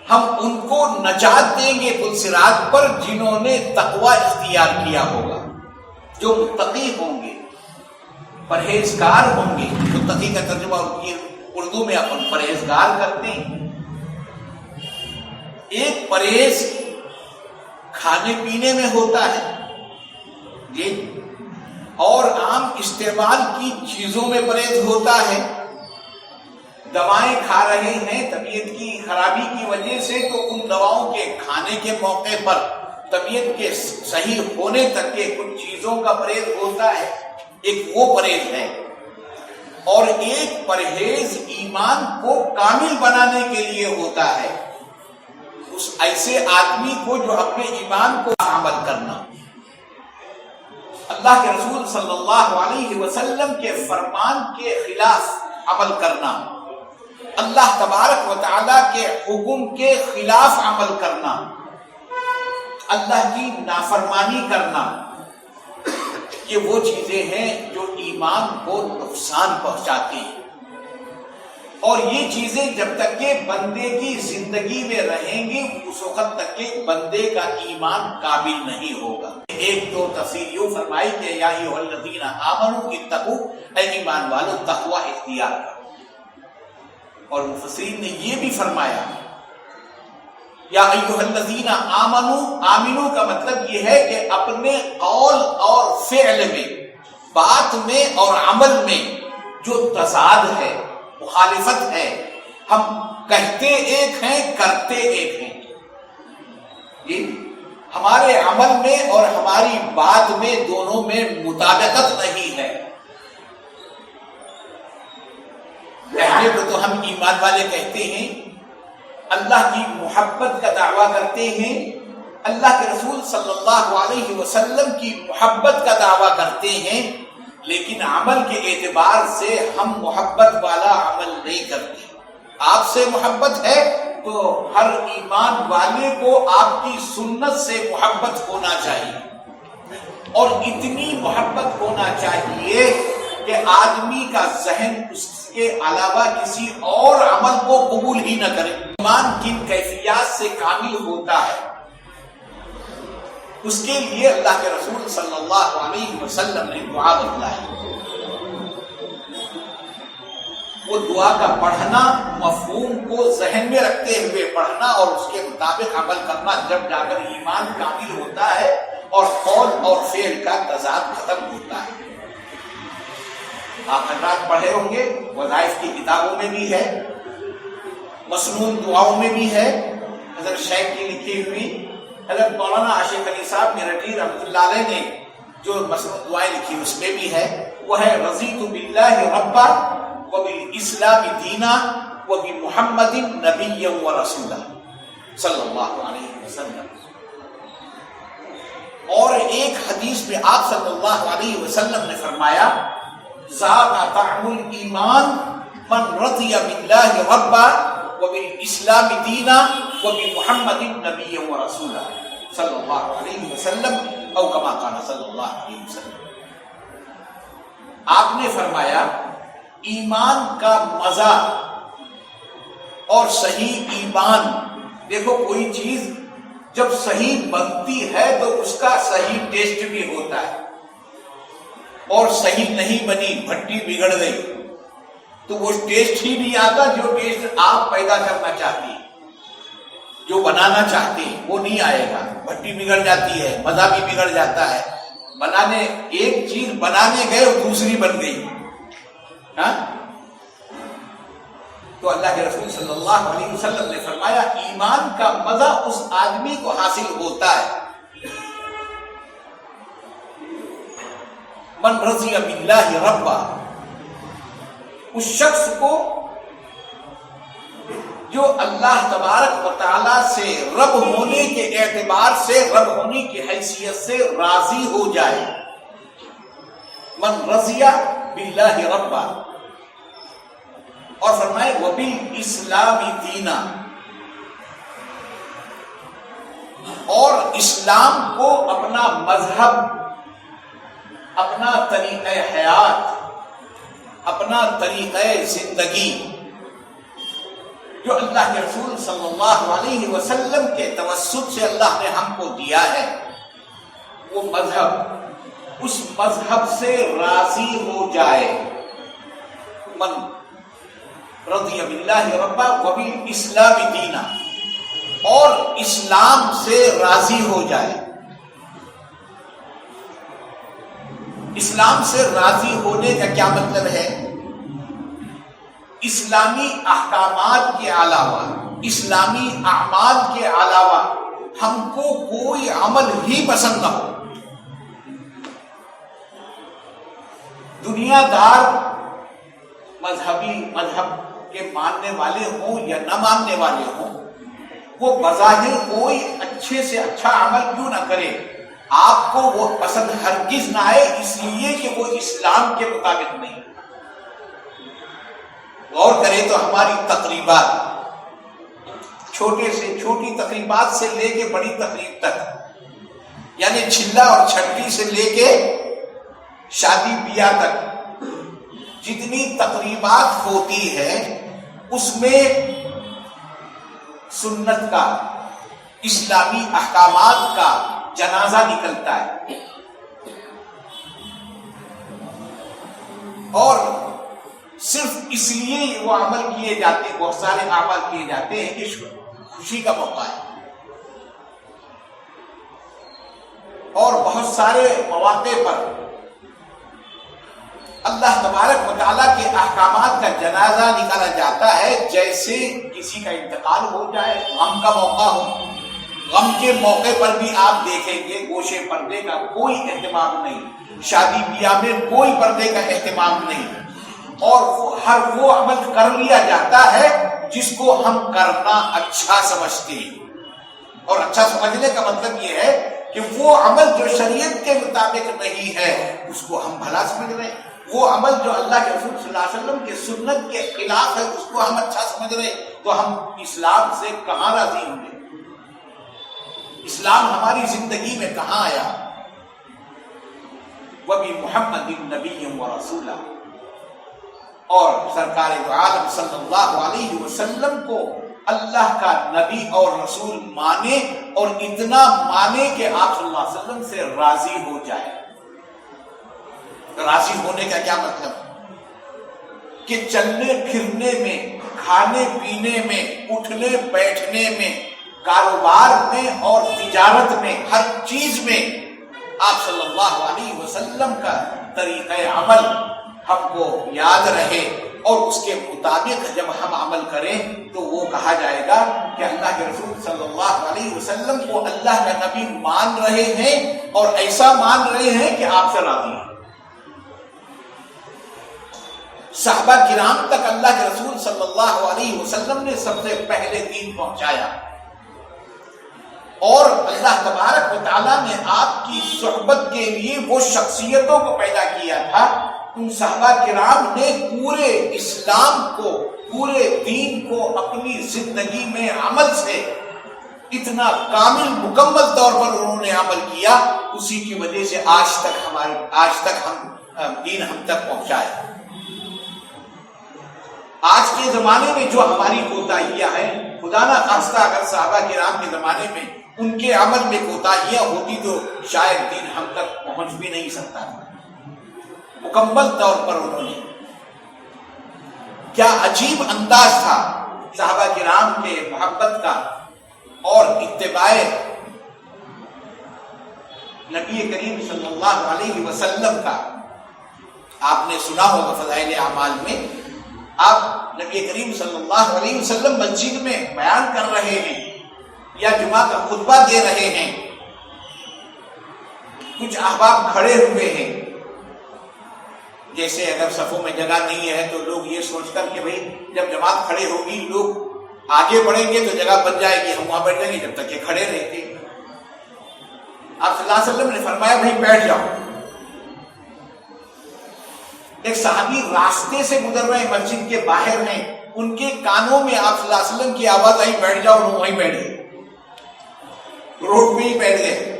ہم ان کو نجات دیں گے پل صراط پر جنہوں نے تقوی اختیار کیا ہوگا، جو متقی ہوں گے، پرہیزگار ہوں گے۔ متقی کا ترجمہ اردو میں اپن پرہیزگار کرتے ہیں۔ ایک پرہیز کھانے پینے میں ہوتا ہے جی، اور عام استعمال کی چیزوں میں پرہیز ہوتا ہے۔ دوائیں کھا رہے ہیں طبیعت کی خرابی کی وجہ سے، تو ان دواؤں کے کھانے کے موقع پر طبیعت کے صحیح ہونے تک کے کچھ چیزوں کا پرہیز ہوتا ہے، ایک وہ پرہیز ہے۔ اور ایک پرہیز ایمان کو کامل بنانے کے لیے ہوتا ہے، اس ایسے آدمی کو جو اپنے ایمان کو عمل کرنا، اللہ کے رسول صلی اللہ علیہ وسلم کے فرمان کے خلاف عمل کرنا، اللہ تبارک و تعالیٰ کے حکم کے خلاف عمل کرنا، اللہ کی نافرمانی کرنا، یہ وہ چیزیں ہیں جو ایمان کو نقصان پہنچاتی ہیں۔ اور یہ چیزیں جب تک کہ بندے کی زندگی میں رہیں گی، اس وقت تک کہ بندے کا ایمان کامل نہیں ہوگا۔ ایک دو تفسیر یوں فرمائی کہ یا ایھا الذین آمنوا اتقوا، اے ایمان والو تقوی اختیار کرو۔ اور مفسرین نے یہ بھی فرمایا یا ایھا الذین آمنوا کا مطلب یہ ہے کہ اپنے قول اور فعل میں، بات میں اور عمل میں جو تضاد ہے، مخالفت ہے، ہم کہتے ایک ہیں کرتے ایک ہیں، یہ ہمارے عمل میں اور ہماری بات میں دونوں میں مطابقت نہیں ہے۔ کہنے کو تو ہم ایمان والے کہتے ہیں، اللہ کی محبت کا دعویٰ کرتے ہیں، اللہ کے رسول صلی اللہ علیہ وسلم کی محبت کا دعویٰ کرتے ہیں، لیکن عمل کے اعتبار سے ہم محبت والا عمل نہیں کرتے۔ آپ سے محبت ہے تو ہر ایمان والے کو آپ کی سنت سے محبت ہونا چاہیے، اور اتنی محبت ہونا چاہیے کہ آدمی کا ذہن اس کے علاوہ کسی اور عمل کو قبول ہی نہ کرے۔ ایمان کن کیفیات سے کامل ہوتا ہے، اس کے لیے اللہ کے رسول صلی اللہ علیہ وسلم نے دعا بتلائی۔ وہ دعا کا پڑھنا، مفہوم کو ذہن میں رکھتے ہوئے پڑھنا اور اس کے مطابق عمل کرنا، جب جا کر ایمان کامل ہوتا ہے اور قول اور فعل کا تضاد ختم ہوتا ہے۔ آپ حضرات پڑھے ہوں گے، وظائف کی کتابوں میں بھی ہے، مسنون دعاؤں میں بھی ہے، حضرت شیخ کی لکھی ہوئی، حضرت مولانا عاشق علی صاحب میرٹھی رحمۃ اللہ علیہ نے جو مسنون دعائیں لکھی اس میں بھی ہے، وہ ہے رضیت باللہ ربا وبالاسلام دینا وبمحمد نبیا ورسولا صلی اللہ علیہ وسلم۔ اور ایک حدیث میں آپ صلی اللہ علیہ وسلم نے فرمایا ذاق طعم الایمان من رضی باللہ ربا وبالاسلام دینا وبمحمد نبیا ورسولا صلی اللہ علیہ وسلم او کما قال صلی اللہ علیہ وسلم۔ آپ نے فرمایا ایمان کا مزہ اور صحیح ایمان، دیکھو کوئی چیز جب صحیح بنتی ہے تو اس کا صحیح ٹیسٹ بھی ہوتا ہے، اور صحیح نہیں بنی، بھٹی بگڑ گئی تو وہ ٹیسٹ ہی نہیں آتا جو ٹیسٹ آپ پیدا کرنا چاہتی ہیں، جو بنانا چاہتے ہیں وہ نہیں آئے گا، بھٹی بگڑ جاتی ہے، مزہ بھی بگڑ جاتا ہے۔ بنانے ایک چیز بنانے گئے اور دوسری بن گئی، ہاں؟ تو اللہ کے رسول صلی اللہ علیہ وسلم نے فرمایا ایمان کا مزہ اس آدمی کو حاصل ہوتا ہے من رضی باللہ ربا، اس شخص کو جو اللہ تبارک و تعالی سے رب ہونے کے اعتبار سے، رب ہونے کی حیثیت سے راضی ہو جائے۔ من رضی باللہ ربا، اور فرمائے وبالاسلام دینا، اور اسلام کو اپنا مذہب، اپنا طریقہ حیات، اپنا طریقہ زندگی، جو اللہ کے رسول صلی اللہ علیہ وسلم کے توسط سے اللہ نے ہم کو دیا ہے، وہ مذہب، اس مذہب سے راضی ہو جائے۔ من رضی باللہ ربا وبالاسلام دینا، اور اسلام سے راضی ہو جائے۔ اسلام سے راضی ہونے کا کیا مطلب ہے؟ اسلامی احکامات کے علاوہ، اسلامی اعمال کے علاوہ ہم کو کوئی عمل ہی پسند نہ ہو۔ دنیا دار مذہب کے ماننے والے ہوں یا نہ ماننے والے ہوں، وہ بظاہر کوئی اچھے سے اچھا عمل کیوں نہ کرے، آپ کو وہ پسند ہرگز نہ آئے، اس لیے کہ وہ اسلام کے مطابق نہیں۔ غور کریں تو ہماری تقریبات، چھوٹے سے چھوٹی تقریبات سے لے کے بڑی تقریب تک، یعنی چھلا اور چھٹی سے لے کے شادی بیاہ تک جتنی تقریبات ہوتی ہے، اس میں سنت کا، اسلامی احکامات کا جنازہ نکلتا ہے، اور صرف اس لیے وہ عمل کیے جاتے ہیں، بہت سارے اعمال کیے جاتے ہیں کہ خوشی کا موقع ہے، اور بہت سارے مواقع پر اللہ تبارک و تعالیٰ کے احکامات کا جنازہ نکالا جاتا ہے، جیسے کسی کا انتقال ہو جائے، غم کا موقع ہو۔ غم کے موقع پر بھی آپ دیکھیں گے گوشے پردے کا کوئی اہتمام نہیں، شادی بیاہ میں کوئی پردے کا اہتمام نہیں، اور ہر وہ عمل کر لیا جاتا ہے جس کو ہم کرنا اچھا سمجھتے ہیں۔ اور اچھا سمجھنے کا مطلب یہ ہے کہ وہ عمل جو شریعت کے مطابق نہیں ہے اس کو ہم بھلا سمجھ رہے ہیں، وہ عمل جو اللہ کے رسول صلی اللہ علیہ وسلم کے سنت کے خلاف ہے اس کو ہم اچھا سمجھ رہے ہیں، تو ہم اسلام سے کہاں راضی ہوں گے؟ اسلام ہماری زندگی میں کہاں آیا؟ وَبِمُحَمَّدٍ نَبِيًّا وَرَسُولًا، اور سرکار دو عالم صلی اللہ علیہ وسلم کو اللہ کا نبی اور رسول مانے، اور اتنا مانے کہ آپ صلی اللہ علیہ وسلم سے راضی ہو جائے۔ راضی ہونے کا کیا مطلب؟ کہ چلنے پھرنے میں، کھانے پینے میں، اٹھنے بیٹھنے میں، کاروبار میں اور تجارت میں، ہر چیز میں آپ صلی اللہ علیہ وسلم کا طریقہ عمل ہم کو یاد رہے، اور اس کے مطابق جب ہم عمل کریں تو وہ کہا جائے گا کہ اللہ کے رسول صلی اللہ علیہ وسلم کو اللہ کا نبی مان رہے ہیں، اور ایسا مان رہے ہیں کہ آپ سے راضی ہیں۔ صحابہ کرام تک اللہ کے رسول صلی اللہ علیہ وسلم نے سب سے پہلے دین پہنچایا، اور اللہ تبارک و تعالیٰ نے آپ کی صحبت کے لیے وہ شخصیتوں کو پیدا کیا تھا۔ ان صحابہ کرام نے پورے اسلام کو، پورے دین کو اپنی زندگی میں عمل سے اتنا کامل مکمل طور پر انہوں نے عمل کیا، اسی کی وجہ سے آج تک ہم دین ہم تک پہنچائے۔ آج کے زمانے میں جو ہماری کوتاہیاں ہیں، خدا نہ خواستہ اگر صحابہ کرام کے زمانے میں ان کے عمل میں کوتاہیاں ہوتی تو شاید دین ہم تک پہنچ بھی نہیں سکتا تھا۔ مکمل طور پر انہوں نے، کیا عجیب انداز تھا صحابہ کرام کے محبت کا اور اتباع نبی کریم صلی اللہ علیہ وسلم کا۔ آپ نے سنا ہوگا فضائل اعمال میں، آپ نبی کریم صلی اللہ علیہ وسلم مسجد میں بیان کر رہے ہیں یا جمعہ کا خطبہ دے رہے ہیں، کچھ احباب کھڑے ہوئے ہیں، جیسے اگر صفوں میں جگہ نہیں ہے تو لوگ یہ سوچ کر کہ بھئی جب جماعت کھڑے ہوگی لوگ آگے بڑھیں گے تو جگہ بن جائے گی، ہم وہاں بیٹھ جائیں گے جب تک کہ کھڑے رہتے۔ آپ صلی اللہ علیہ وسلم نے فرمایا بھئی بیٹھ جاؤ۔ ایک صحابی راستے سے گزر رہے ہیں، مسجد کے باہر ہیں، ان کے کانوں میں آپ صلی اللہ علیہ وسلم کی آواز آئی بیٹھ جاؤ، اور وہیں بیٹھ گئے، روڈ پہ ہی بیٹھ گئے۔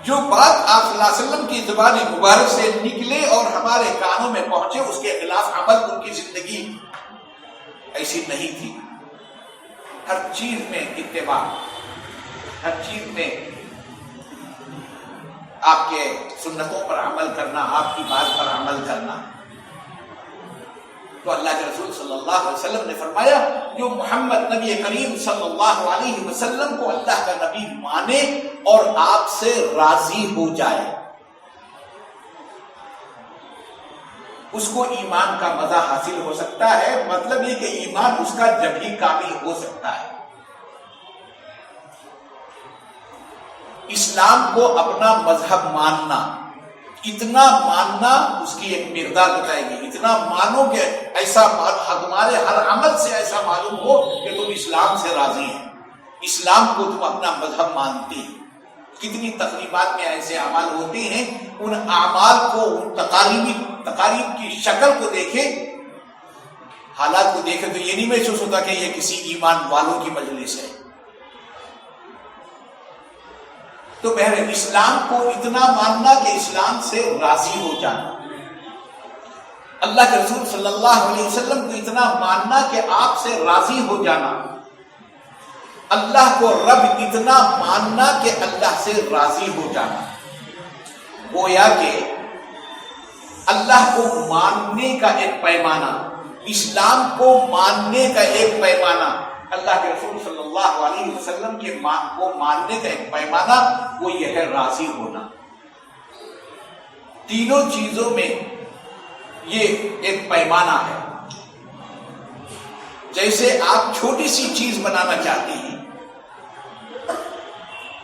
جو بات آپ صلی اللہ علیہ وسلم کی زبان مبارک سے نکلے اور ہمارے کانوں میں پہنچے، اس کے خلاف عمل ان کی زندگی ایسی نہیں تھی۔ ہر چیز میں اتباع، ہر چیز میں آپ کے سنتوں پر عمل کرنا، آپ کی بات پر عمل کرنا. تو اللہ کے رسول صلی اللہ علیہ وسلم نے فرمایا جو محمد نبی کریم صلی اللہ علیہ وسلم کو اللہ کا نبی مانے اور آپ سے راضی ہو جائے، اس کو ایمان کا مزہ حاصل ہو سکتا ہے. مطلب یہ کہ ایمان اس کا جب ہی کامل ہو سکتا ہے. اسلام کو اپنا مذہب ماننا، اتنا ماننا اس کی ایک مقدار بتائے گی. اتنا مانو کہ ایسا تمہارے ہر عمل سے ایسا معلوم ہو کہ تم اسلام سے راضی ہیں، اسلام کو تم اپنا مذہب مانتے ہیں. کتنی تقریبات میں ایسے اعمال ہوتے ہیں، ان اعمال کو، ان تقاریب کی شکل کو دیکھے، حالات کو دیکھے تو یہ نہیں محسوس ہوتا کہ یہ کسی ایمان والوں کی مجلس ہے. تو بہرحال اسلام کو اتنا ماننا کہ اسلام سے راضی ہو جانا، اللہ کے رسول صلی اللہ علیہ وسلم کو اتنا ماننا کہ آپ سے راضی ہو جانا، اللہ کو رب اتنا ماننا کہ اللہ سے راضی ہو جانا. گویا کہ اللہ کو ماننے کا ایک پیمانہ، اسلام کو ماننے کا ایک پیمانہ، اللہ کے رسول صلی اللہ علیہ وسلم کے کو ماننے کا ایک پیمانہ وہ یہ ہے راضی ہونا. تینوں چیزوں میں یہ ایک پیمانہ ہے. جیسے آپ چھوٹی سی چیز بنانا چاہتے ہیں،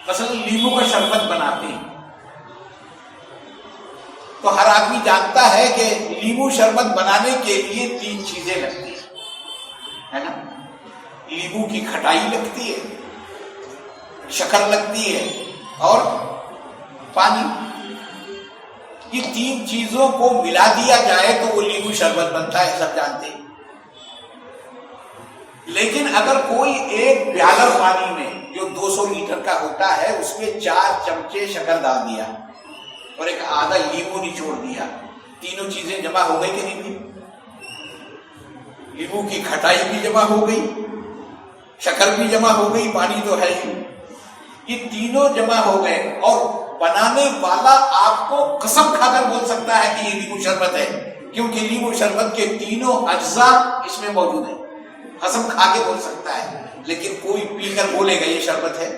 مثلا لیمو کا شربت بناتے ہیں، تو ہر آدمی جانتا ہے کہ لیمو شربت بنانے کے لیے 3 چیزیں لگتی ہیں، ہے نا؟ لیمو کی کھٹائی لگتی ہے، شکر لگتی ہے اور پانی. یہ 3 چیزوں کو ملا دیا جائے تو وہ لیمو شربت بنتا ہے، سب جانتے ہیں. لیکن اگر کوئی ایک پیالہ پانی میں جو 200 لیٹر کا ہوتا ہے اس میں 4 چمچے شکر ڈال دیا اور ایک آدھا لیمو نچوڑ دیا، تینوں چیزیں جمع ہو گئی کہ نہیں ہوئی؟ لیمو کی کھٹائی بھی جمع ہو گئی، شکر بھی جمع ہو گئی، پانی تو ہے ہی. یہ تینوں جمع ہو گئے اور بنانے والا آپ کو قسم کھا کر بول سکتا ہے کہ یہ لیمو شربت ہے، کیونکہ لیمو شربت کے تینوں اجزاء اس میں موجود ہیں. قسم کھا کے بول سکتا ہے، لیکن کوئی پی کر بولے گا یہ شربت ہے؟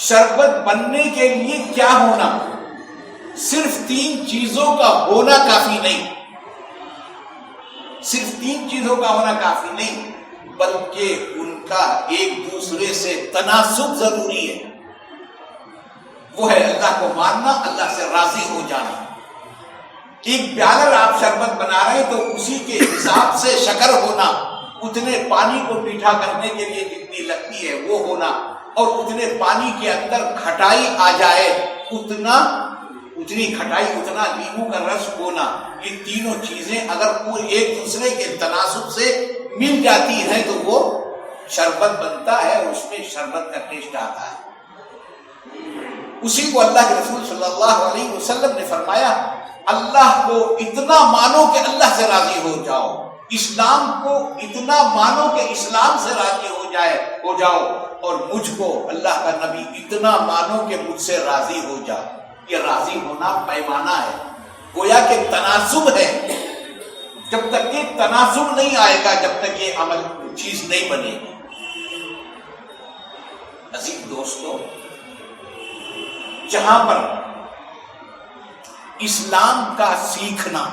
شربت بننے کے لیے کیا ہونا؟ صرف 3 چیزوں کا ہونا کافی نہیں، صرف 3 چیزوں کا ہونا کافی نہیں، بلکہ ان کا ایک دوسرے سے تناسب ضروری ہے. وہ ہے اللہ کو ماننا، اللہ سے راضی ہو جانا. ایک پیالہ آپ شربت بنا رہے ہیں تو اسی کے حساب سے شکر ہونا، اتنے پانی کو میٹھا کرنے کے لیے جتنی لگتی ہے وہ ہونا، اور اتنے پانی کے اندر کھٹائی آ جائے اتنی کھٹائی، اتنا لیمو کا رس ہونا. یہ تینوں چیزیں اگر کوئی ایک دوسرے کے تناسب سے مل جاتی ہیں تو وہ شربت بنتا ہے، اس میں شربت کا ٹیسٹ آتا ہے. اسی کو اللہ کے رسول صلی اللہ علیہ وسلم نے فرمایا اللہ کو اتنا مانو کہ اللہ سے راضی ہو جاؤ، اسلام کو اتنا مانو کہ اسلام سے راضی ہو جاؤ، اور مجھ کو اللہ کا نبی اتنا مانو کہ مجھ سے راضی ہو جاؤ. یہ راضی ہونا پیمانہ ہے، گویا کہ تناسب ہے. جب تک یہ تناسب نہیں آئے گا، جب تک یہ عمل چیز نہیں بنے گی. عزیز دوستو، جہاں پر اسلام کا سیکھنا